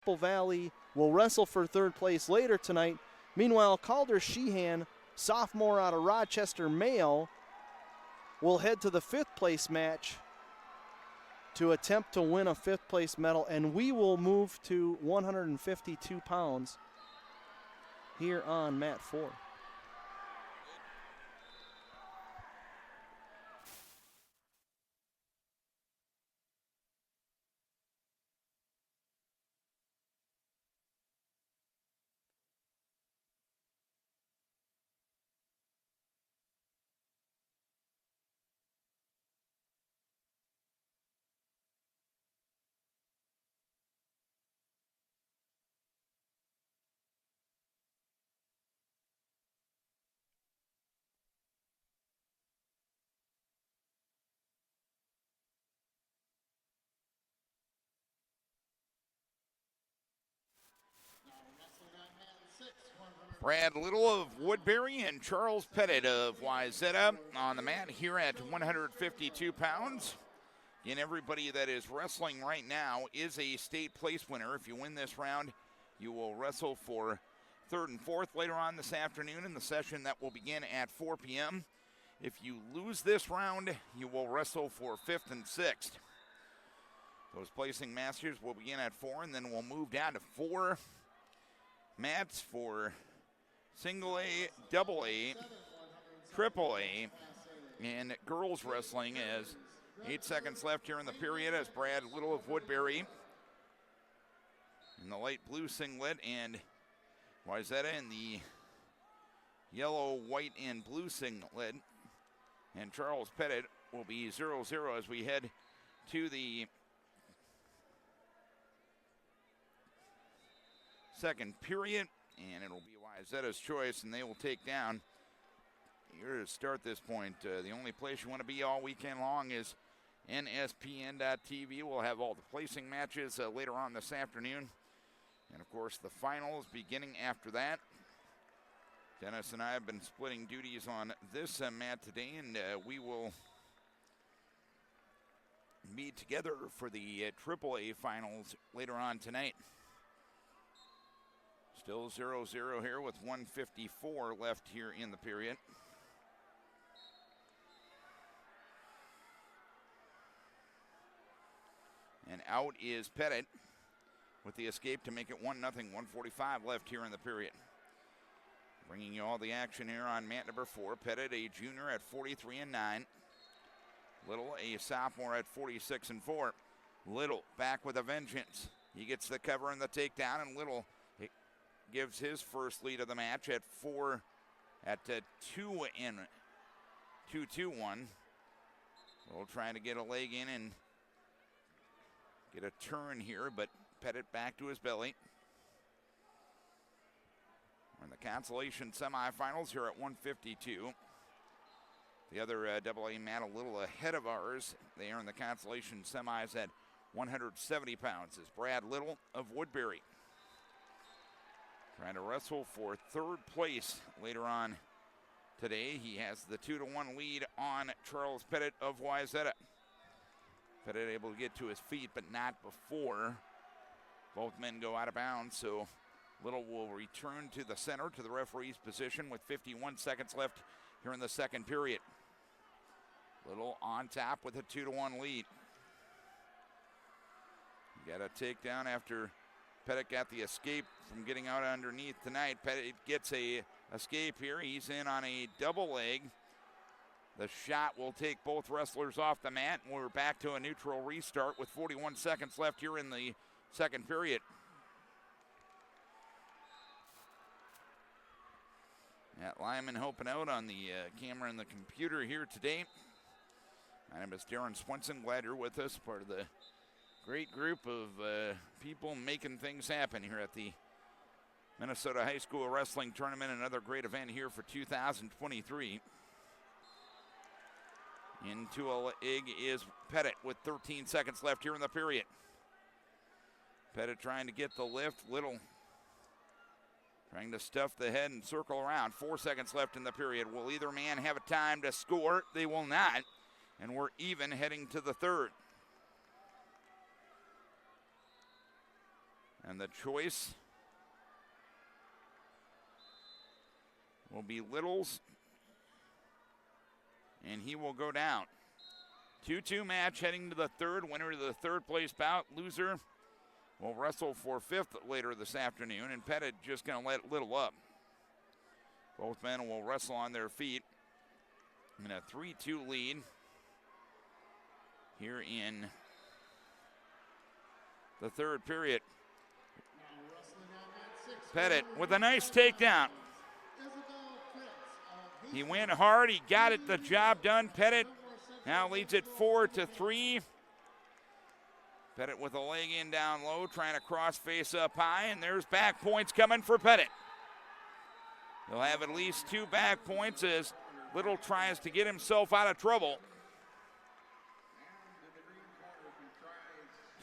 Maple Valley will wrestle for third place later tonight. Meanwhile, Calder Sheehan, sophomore out of Rochester Mayo, will head to the fifth place match to attempt to win a fifth place medal, and we will move to 152 pounds here on mat 4. Brad Little of Woodbury and Charles Petit of Wayzata on the mat here at 152 pounds. And everybody that is wrestling right now is a state place winner. If you win this round, you will wrestle for third and fourth later on this afternoon in the session that will begin at 4 p.m. If you lose this round, you will wrestle for fifth and sixth. Those placing masters will begin at 4, and then we'll move down to 4 mats for single A, double A, triple A, and girls wrestling as 8 seconds left here in the period as Brad Little of Woodbury in the light blue singlet and Wayzata in the yellow, white, and blue singlet. And Charles Petit will be 0-0 as we head to the second period. And it'll be Wayzata's choice, and they will take down. Here to start this point, the only place you want to be all weekend long is NSPN.TV. We'll have all the placing matches later on this afternoon. And, of course, the finals beginning after that. Dennis and I have been splitting duties on this mat today, and we will meet together for the AAA finals later on tonight. Still 0-0 here with 1:54 left here in the period. And out is Petit with the escape to make it 1-0, 1:45 left here in the period. Bringing you all the action here on mat number 4. Petit, a junior at 43-9. Little, a sophomore at 46-4. Little back with a vengeance. He gets the cover and the takedown, and Little gives his first lead of the match at 2-2-1. Little trying to get a leg in and get a turn here, but Petit back to his belly. We're in the Consolation semifinals here at 152. The other AA mat a little ahead of ours. They are in the Consolation semis at 170 pounds. Is Brad Little of Woodbury. Trying to wrestle for third place later on today. He has the 2-1 lead on Charles Petit of Wayzata. Petit able to get to his feet, but not before both men go out of bounds. So Little will return to the center to the referee's position with 51 seconds left here in the second period. Little on top with a 2-1 lead. Got a takedown after Petit got the escape from getting out underneath tonight. Petit gets a escape here. He's in on a double leg. The shot will take both wrestlers off the mat, and we're back to a neutral restart with 41 seconds left here in the second period. Matt Lyman helping out on the camera and the computer here today. My name is Darren Swenson. Glad you're with us, part of the great group of people making things happen here at the Minnesota High School Wrestling Tournament. Another great event here for 2023. Into a leg is Petit with 13 seconds left here in the period. Petit trying to get the lift. Little trying to stuff the head and circle around. 4 seconds left in the period. Will either man have a time to score? They will not. And we're even heading to the third. And the choice will be Littles, and he will go down. 2-2 match heading to the third. Winner of the third place bout. Loser will wrestle for fifth later this afternoon, and Petit just going to let Little up. Both men will wrestle on their feet in a 3-2 lead here in the third period. Petit with a nice takedown. He went hard. He got it, the job done. Petit now leads it 4-3. Petit with a leg in down low, trying to cross face up high, and there's back points coming for Petit. He'll have at least 2 back points as Little tries to get himself out of trouble.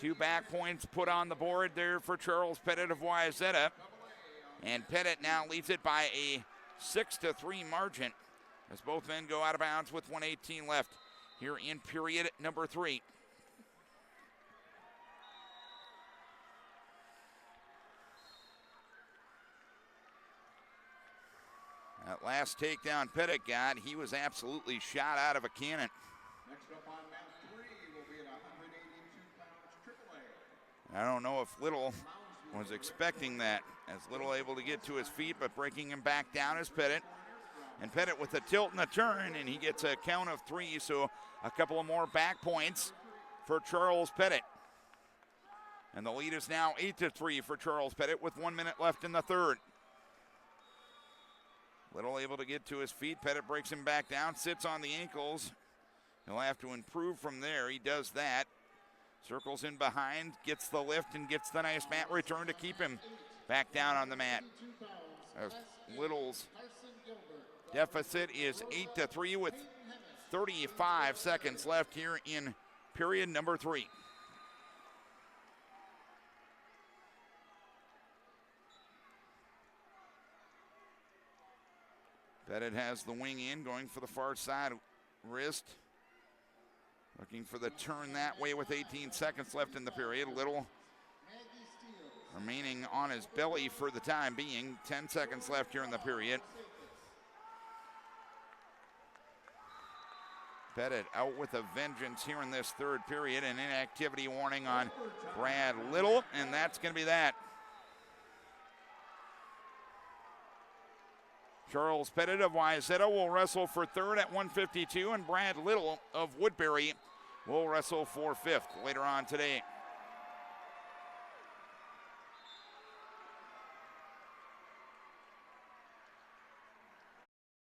2 back points put on the board there for Charles Petit of Wayzata. And Petit now leads it by a 6-3 margin as both men go out of bounds with 1:18 left here in period number 3. That last takedown Petit got, he was absolutely shot out of a cannon. Next up on mat 3 will be at 182 pounds, AAA. I don't know if Little was expecting that, as Little able to get to his feet, but breaking him back down is Petit. And Petit with a tilt and a turn, and he gets a count of 3, so a couple of more back points for Charles Petit. And the lead is now 8-3 for Charles Petit with 1 minute left in the third. Little able to get to his feet. Petit breaks him back down, sits on the ankles. He'll have to improve from there. He does that. Circles in behind, gets the lift, and gets the nice mat return to keep him back down on the mat. As Little's deficit is 8-3 with 35 seconds left here in period number 3. Petit has the wing in, going for the far side wrist. Looking for the turn that way with 18 seconds left in the period. Little remaining on his belly for the time being. 10 seconds left here in the period. Petit out with a vengeance here in this third period. An inactivity warning on Brad Little, and that's going to be that. Charles Petit of Wayzata will wrestle for third at 152, and Brad Little of Woodbury will wrestle for fifth later on today.